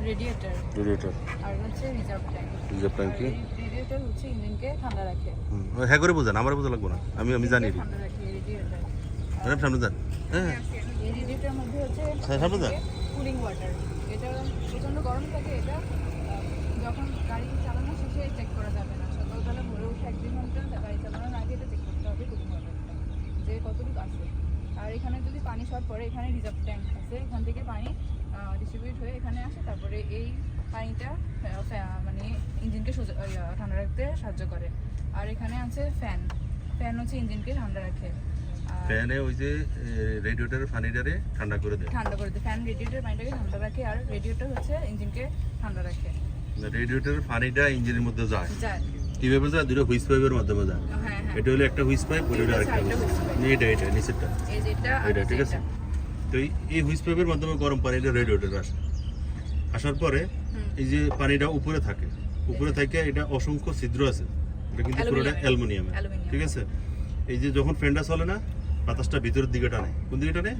Radiator আর হচ্ছে reserve tank কি radiator হচ্ছে ইঞ্জিনকে ঠান্ডা রাখে। হ্যাঁ করে বোঝান, আমার বোঝা লাগবে না, আমি জানি ঠান্ডা রাখে রেডিয়েটর। সামনে যান। হ্যাঁ এই রেডিয়েটরের মধ্যে হচ্ছে সামনে যান। Cooling water. এটা প্রচন্ড গরম থাকে, এটা যখন গাড়ি চালানো শেষে চেক করা যাবে না, সকালবেলা ভোরে উঠে 1-2 ঘন্টা গাড়ি চালানোর আগে এটা চেক করতে হবে কুলিং ওয়াটারটা যে কতটুকু আছে। আর এখানে যদি পানি শর্ট পড়ে, এখানে রিজার্ভ ট্যাঙ্ক আছে, এখান থেকে পানি ডিস্ট্রিবিউট হয়ে এখানে আসে, তারপরে এই পানিটা মানে ইঞ্জিনকে ঠান্ডা রাখতে সাহায্য করে। আর এখানে আছে ফ্যান হচ্ছে ইঞ্জিনকে ঠান্ডা রাখে। ফ্যানে ওই যে রেডিয়েটরের পানিটারে ঠান্ডা করে দেয়। ফ্যান রেডিয়েটরের পানিটাকে ঠান্ডা রাখে, আর রেডিয়েটর হচ্ছে ইঞ্জিনকে ঠান্ডা রাখে। রেডিয়েটরের পানিটা ইঞ্জিনের মধ্যে যায় কিভাবে যায়? দুটো হুইস পাইপের মাধ্যমে যায়। হ্যাঁ, এটা হলো একটা হুইস পাইপ, ওটা হলো আরেকটা হুইস পাইপ। এটা নিচেরটা, এই যেটা এটা ঠিক আছে। তো এই হুইস পাইপের মাধ্যমে গরম পানিটা রেডিয়েটরে আসে। আসার পরে এই যে পানিটা উপরে থাকে, উপরে থেকে এটা অসংখ্য ছিদ্র আছে, এটা কিন্তু পুরোটা অ্যালুমিনিয়াম, ঠিক আছে। এই যে যখন ফ্যানটা চলে না, বাতাসটা ভিতরের দিকে টানে। কোন দিকে টানে?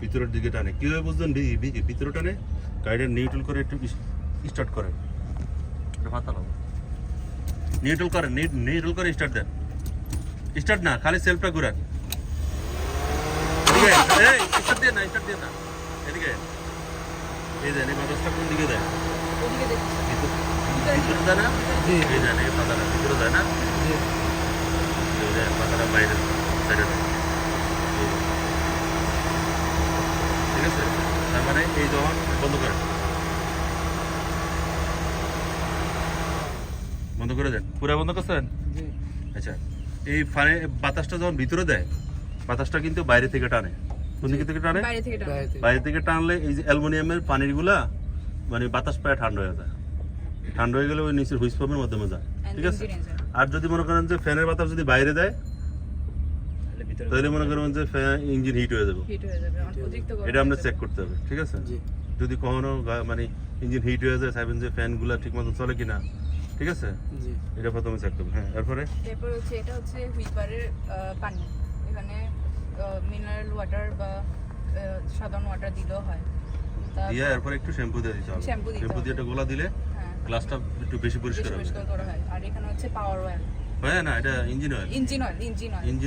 ভিতরের দিকে টানে। কিভাবে বুঝলেন ভিতরে টানে? গাড়িটা নিউট্রাল করে একটু স্টার্ট করেন, নিউট্রাল করেন, নিউট্রাল করে স্টার্ট দেন। স্টার্ট না, খালি সেলফটা ঘুরান। এদিকে এই স্টার্ট দিয়ে না এদিকে। এই দেন, এই বাতাসটা কোন দিকে দেয়? ভিতরে দেয় না? এই দেন, এই পাতাটা ভিতরে দেয় না? এই দেন, পাতাটা বাইরে সাইডে দেয়। ঠিক আছে, তার মানে এই যখন বন্ধ করে দেন। পুরো বন্ধ করছেন? আচ্ছা, এই বাতাসটা যখন ভিতরে দেয়, বাতাসটা কিন্তু বাইরে থেকে টানে। কোন দিকে থেকে টানে? বাইরে থেকে টানলে এই যে অ্যালুমিনিয়ামের পানিগুলা মানে বাতাস পায় ঠান্ডা হয়ে যায়। ঠান্ডা হয়ে গেলে ওই নিচের হুইস পাম্পের মাধ্যমে যায়, ঠিক আছে। আর যদি মনে করেন যে ফ্যানের বাতাস যদি বাইরে দেয়, তাহলে মনে করেন যে ইঞ্জিন হিট হয়ে যাবে। এটা আমরা চেক করতে হবে, ঠিক আছে। যদি কখনো মানে ইঞ্জিন হিট হয়ে যায়, চাইবেন যে ফ্যানগুলো ঠিক মতো চলে কিনা, ঠিক আছে। এটা প্রথমে চেক করবেন। হ্যাঁ, এরপর হচ্ছে এটা হচ্ছে হুইপারের পানি। এখানে মিনারেল ওয়াটার বা সাধারণ ওয়াটার দিলেও হয়। দিয়ে এরপর একটু শ্যাম্পু দিয়ে দিতে হবে। শ্যাম্পু দিয়ে এটা গোলা দিলে গ্লাসটা একটু বেশি পরিষ্কার করা হয়। আর এখানে হচ্ছে পাওয়ার অয়েল। হ্যাঁ না, এটা ইঞ্জিন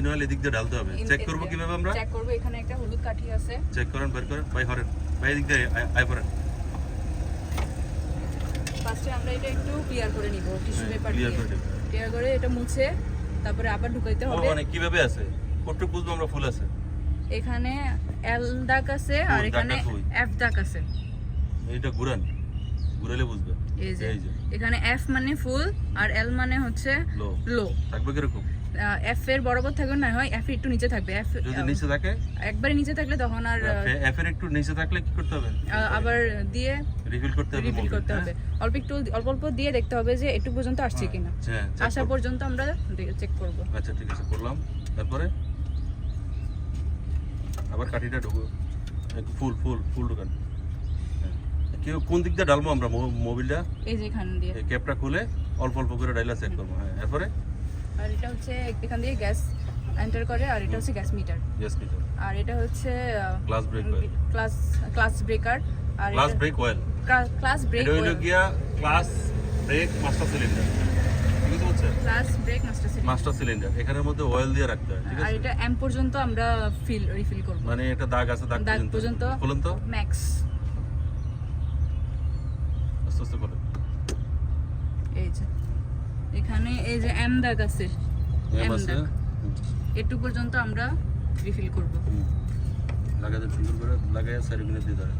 অয়েল এদিক দিয়ে ঢালতে হবে। চেক করব কিভাবে আমরা? চেক করব, এখানে একটা হলুদ কাঠি আছে। চেক করেন, বের করেন, ভাই হরেন, ভাই এদিক দিয়ে আই পড়েন। ফার্স্টে আমরা এটা একটু ক্লিয়ার করে নিব টিস্যু পেপার দিয়ে। ক্লিয়ার করে এটা মুছে তারপরে আবার ঢুকাইতে হবে। মানে কিভাবে আছে কতটুকু বুঝবো আমরা ফুল আছে? এখানে এল দাগ আছে আর এখানে এফ দাগ আছে। এইটা ঘুরালে বুঝবে। এই যে এখানে এফ মানে ফুল আর এল মানে হচ্ছে লো। থাকবে কিরকম? এফ এর বরাবর থাকবে না, হয় এফ একটু নিচে থাকবে। এফ যদি নিচে থাকে, একবারে নিচে থাকলে তখন আর এফ এর একটু নিচে থাকলে কি করতে হবে? আবার দিয়ে রিফিল করতে হবে। অল্প অল্প দিয়ে দেখতে হবে যে একটু পর্যন্ত আসছে কিনা। আসা পর্যন্ত আমরা চেক করব। আচ্ছা ঠিক আছে, করলাম। তারপরে আবার কাঠিটা ঢুকো, ফুল ঢুকান। কেউ কোন দিক দিয়ে ঢালবো আমরা মোবিলটা? এই যে এখান দিয়ে ক্যাপটা খুলে অল্প অল্প করে ডাইলা চেক করবো। হ্যাঁ, এরপরে আর এটা হচ্ছে এখান দিয়ে গ্যাস এন্টার করে, আর এটা হচ্ছে গ্যাস মিটার। আর এটা হচ্ছে ক্লাস ব্রেকার আর ক্লাস ব্রেক অয়েল। এটা হলো গিয়া ক্লাস ব্রেক মাস্টার সিলিন্ডার, ঠিক আছে। ক্লাস ব্রেক মাস্টার সিলিন্ডার এখানের মধ্যে অয়েল দিয়ে রাখতে হয়, ঠিক আছে। আর এটা এম পর্যন্ত আমরা রিফিল করব। মানে এটা দাগ আছে, দাগ পর্যন্ত বলুন তো ম্যাক্স। আস্তে করে এই যে এখানে এই যে এম দাগ আছে, এম দাগ এটু পর্যন্ত আমরা রিফিল করব। লাগাতে সুন্দর করে লাগায় সাইডগুলো দিয়ে দাও।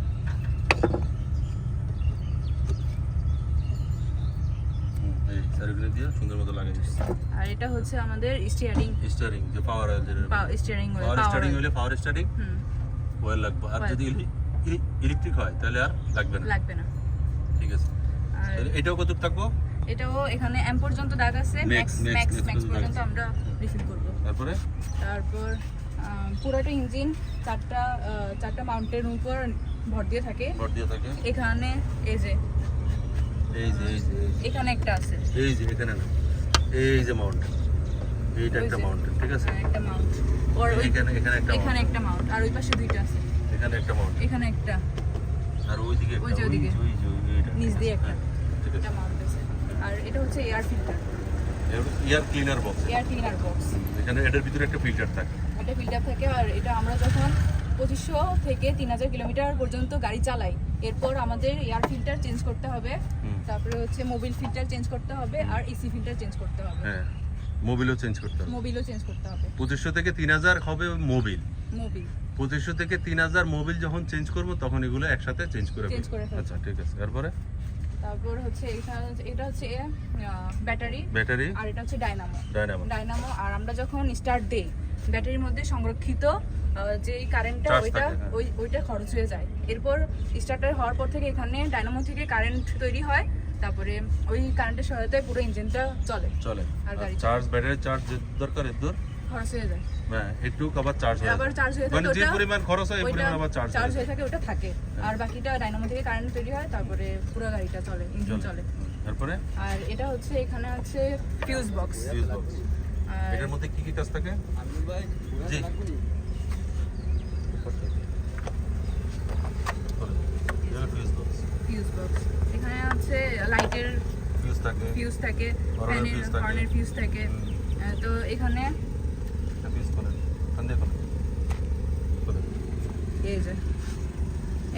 এই সাইডগুলো দিয়ে সুন্দর মতো লাগাই দিচ্ছি। আর এটা হচ্ছে আমাদের স্টিয়ারিং যে পাওয়ার অয়েল, স্টিয়ারিং পাওয়ার স্টারিং অয়েল লাগবে। আর যদি ইলেকট্রিক হয় তাহলে আর লাগবে না, ঠিক আছে। তাহলে এটাও কত থাকবো? এটাও এখানে এম পর্যন্ত দাগ আছে, ম্যাক্স পর্যন্ত আমরা রিফিল করব। তারপর পুরোটা ইঞ্জিন চারটা মাউন্টের উপর ভর দিয়ে থাকে। এখানে এই যে এখানে একটা আছে, এখানে না, এই যে মাউন্ট, এইটা একটা মাউন্ট, ঠিক আছে। একটা মাউন্ট, আর এখানে একটা মাউন্ট, আর ওই পাশে দুইটা আছে। এখানে একটা মাউন্ট, এখানে একটা, আর ওইদিকে একটা, ওই যে ওইদিকে। ওই যে এইটা। নিচ দিয়ে একটা। হ্যাঁ, ঠিক এটা আছে। মাউন্ট আছে। আর এটা হচ্ছে air filter, air cleaner box. Air cleaner box. এখানে এটার ভিতরে একটা ফিল্টার থাকে। একটা ফিল্টার থাকে। আর এটা আমরা যখন 2500 থেকে 3000 কিলোমিটার পর্যন্ত গাড়ি চালাই, এরপর আমাদের এয়ার ফিল্টার চেঞ্জ করতে হবে, তারপরে হচ্ছে মোবিল ফিল্টার চেঞ্জ করতে হবে, আর এসি ফিল্টার চেঞ্জ করতে হবে। হ্যাঁ, মোবিলও চেঞ্জ করতে হবে। মোবিলও চেঞ্জ করতে হবে। 2500 থেকে 3000 হবে মোবিল। মোবিল 2500 থেকে 3000 মোবিল যখন চেঞ্জ করব তখন এগুলো একসাথে চেঞ্জ করে চেঞ্জ করে ফেলবো। ফেলবো। আচ্ছা, ঠিক আছে। তারপরে তারপর হচ্ছে এটা হচ্ছে ব্যাটারি, ব্যাটারি, আর এটা হচ্ছে ডাইনামো। ডাইনামো। ডাইনামো আর আমরা যখন স্টার্ট দেই, ব্যাটারির মধ্যে সংরক্ষিত যে কারেন্টটা Charge ওইটা থাকে, হ্যাঁ। ওইটা খরচ হয়ে যায়। এরপর স্টার্টার হওয়ার পর থেকে এখানে ডাইনামো থেকে কারেন্ট তৈরি হয়, তারপরে ওই কারেন্টের সহায়তায় পুরো ইঞ্জিনটা চলে। আর গাড়ি চার্জ, ব্যাটারি চার্জ দরকার দূর, খরচ হয়ে যায়। হ্যাঁ, একটু আবার চার্জ হয়ে আবার যায়। চার্জ হয়ে মানে থাকে যে ওটা, পরিমাণ খরচ হয় এই পরিমাণ আবার চার্জ চার্জ হয়ে থাকে, ওটা থাকে। আর বাকিটা ডাইনামো থেকে কারেন্ট তৈরি হয়, তারপরে পুরো গাড়িটা চলে, ইঞ্জিন চলে। তারপরে আর এটা হচ্ছে এখানে হচ্ছে ফিউজ বক্স। Fuse box. আর এটার মধ্যে কি কি কাজ থাকে? জি, ফিউজ বক্স। ফিউজ বক্স এখানে হচ্ছে লাইটের ফিউজ থাকে, ফিউজ থাকে, হর্নের ফ্যানের ফিউজ থাকে। হর্নের ফিউজ থাকে। তো এখানে ফিউজ খোলেন, খান দিয়ে খোলেন, খোলেন। এই যে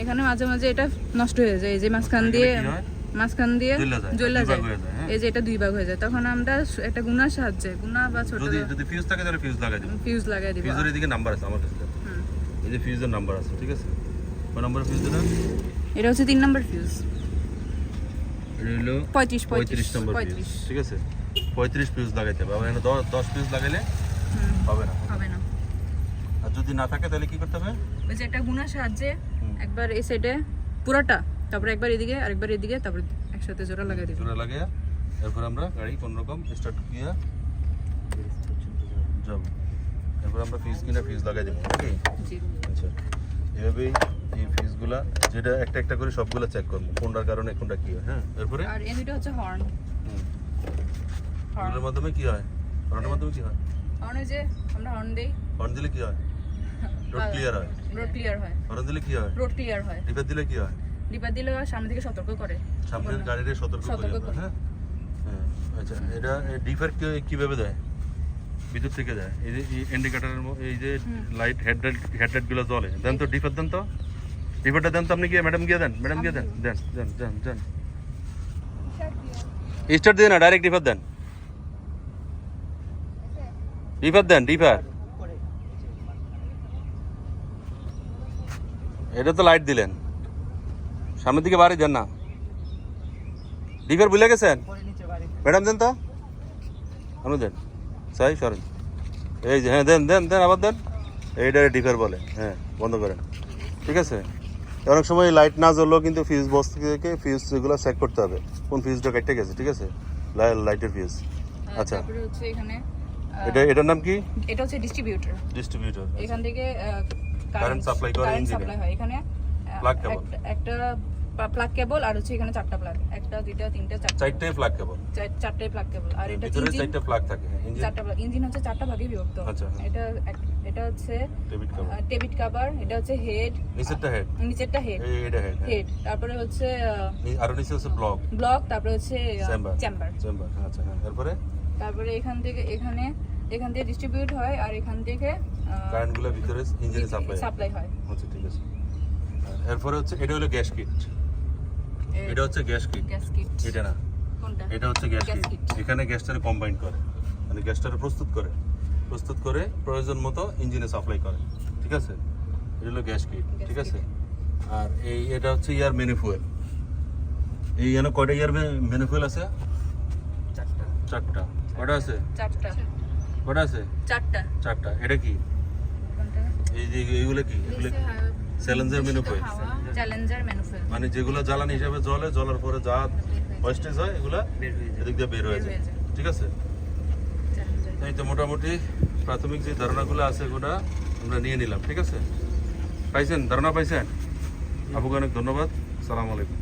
এখানে মাঝে মাঝে এটা নষ্ট হয়ে যায়, এই যে মাঝখান দিয়ে কি হয়? মাঝখান দিয়ে জ্বলে যায়, জ্বলে দুই ভাগ যায়। হয়ে যায়, হ্যাঁ। এই যে এটা দুই ভাগ হয়ে যায়, তখন আমরা একটা গুনার সাহায্যে, গুনা বা ছোট যদি ফিউজ থাকে তাহলে ফিউজ লাগাই দেবো। ফিউজ লাগাই দিব। ফিউজের এদিকে নাম্বার আছে আমার কাছে, হুম। এই যে ফিউজের নাম্বার আছে, ঠিক আছে? কোন নাম্বার ফিউজ এটা? এটা হচ্ছে 3 নম্বর ফিউজ। এটা হলো 35 নম্বর ফিউজ, ঠিক আছে? 35 ফিউজ লাগাইতে হবে। আবার এখানে 10 ফিউজ লাগাইলে হুম, হবে না। হবে না। আর যদি না থাকে তাহলে কি করতে হবে? ওই যে একটা গুনার সাহায্যে হুম। একবার এই সাইডে পুরোটা, তারপর একবার এদিকে আরেকবার এদিকে, তারপর একসাথে জোড়া লাগাই দিব। জোড়া লাগিয়ে এরপর আমরা গাড়ি কোন রকম স্টার্ট দিয়ে যাব। এরপর আমরা ফিউজ কিনা ফিউজ লাগাই দেবো, ওকে? জি। আচ্ছা, এভাবেই এই ফিউজগুলা যেটা একটা একটা করে সবগুলা চেক করবো কোনটার কারণে কোনটা কি হয়, হ্যাঁ? এরপরে আর এই দুটো হচ্ছে হর্ন। হর্ন এগুলোর মাধ্যমে কি হয়? হর্নের মাধ্যমে কি হয়? হর্ন যে আমরা হর্ন দেই, হর্ন দিলে কি হয়? রোড ক্লিয়ার হয়। রোড ক্লিয়ার হয়। হর্ন দিলে কি হয়? রোড ক্লিয়ার হয়। ডিপার দিলে কি হয়? ডিপার দিলে সামনে থেকে সতর্ক করে। সামনের গাড়িরে সতর্ক করে সতর্ক আমরা, করে। হ্যাঁ? হ্যাঁ, আচ্ছা, এটা ডিপার কিভাবে দেয়? ভিতর থেকে দেয়। এই যে ইন্ডিকেটরের এই যে লাইট হেডলাইট গুলো জ্বলে, দেন তো ডিপার, দেন তো ডিপারটা দেন তো। আপনি গিয়ে ম্যাডাম গিয়ে দেন, ম্যাডাম গিয়ে দেন, দেন দেন দেন দেন। স্টার্ট দিয়ে না, ডাইরেক্ট ডিপার দেন, ডিপার দেন, ডিপার। এটা তো লাইট দিলেন, সামনের দিকে বাড়ি দেন না, ডিপার ভুলে গেছেন? ম্যাডাম দেন তো, আপনি দেন, সাই সরেন। এই যে, হ্যাঁ দেন দেন দেন, আবার দেন। এইটা ডিপার বলে, হ্যাঁ, বন্ধ করেন, ঠিক আছে? অনেক সময় লাইট না জ্বললেও কিন্তু ফিউজ বক্স থেকে ফিউজগুলো চেক করতে হবে কোন ফিউজটা কেটে গেছে, ঠিক আছে? লাইটের ফিউজ। আচ্ছা, তারপরে হচ্ছে এখানে এটার নাম কি? এটা হচ্ছে ডিস্ট্রিবিউটর। ডিস্ট্রিবিউটর। এখান থেকে কারেন্ট সাপ্লাই করে কারেন্ট ইঞ্জিনে। সাপ্লাই হয়। এখানে Plug cable। একটা প্লাগ কেবল, আর হচ্ছে এখানে 4টা প্লাগ, 1 2 3 4 চারটে প্লাগ কেবল, 4টাই প্লাগ কেবল। আর এটা ভিতরে ইঞ্জিন, চারটে প্লাগ থাকে, ইঞ্জিন 4টা প্লাগ। ইঞ্জিন হচ্ছে 4টা ভাগে বিভক্ত। আচ্ছা, হ্যাঁ। এটা হচ্ছে ডেবিট কেবল, টেবিট কভার, এটা হচ্ছে হেড, নিচেরটা হেড, নিচেরটা হেড, এইটা হেড, হেড, তারপরে হচ্ছে আর নিচে হচ্ছে ব্লক, ব্লক, তারপরে হচ্ছে চেম্বার, চেম্বার। চেম্বার। আচ্ছা, হ্যাঁ। এরপরে তারপরে এখান থেকে এখান থেকে ডিস্ট্রিবিউট হয়, আর এখান থেকে কারেন্টগুলো ভিতরে ইঞ্জিনে সাপ্লাই হয়। আচ্ছা, ঠিক আছে। এরপরে হচ্ছে এটা হলো গ্যাস কিট, এটা হচ্ছে গ্যাস কিট, গ্যাস কিট। এটা না, কোনটা? এটা হচ্ছে গ্যাস গ্যাস কিট। কিট। এখানে গ্যাসটারে কম্বাইন করে, মানে গ্যাসটারে প্রস্তুত করে প্রয়োজন মতো ইঞ্জিনে সাপ্লাই করে, ঠিক আছে? এটা হলো গ্যাস কিট, গ্যাস ঠিক আছে? কিট। আর এটা হচ্ছে ইয়ার ম্যানিফুয়েল। এই এখানে কয়টা ইয়ার ম্যানিফুয়েল আছে? 4টা। কয়টা আছে? 4টা। কয়টা আছে? 4টা। 4টা। এটা কি? কোনটা? এই যে এইগুলো কি? এগুলো চ্যালেঞ্জার ম্যানিফুয়েল, চ্যালেঞ্জার ম্যানুফ্যাকচার। মানে যেগুলো জ্বালানি হিসাবে জ্বলার পরে যা ওয়েস্টেজ হয় এগুলা এদিক দিয়ে বের হয়ে যায়, ঠিক আছে? চ্যালেঞ্জার। এই তো মোটামুটি প্রাথমিক যে ধারণাগুলো আছে এগুলো আমরা নিয়ে নিলাম, ঠিক আছে? পাইছেন? ধারণা পাইছেন? আপনাকে অনেক ধন্যবাদ। সালাম আলাইকুম।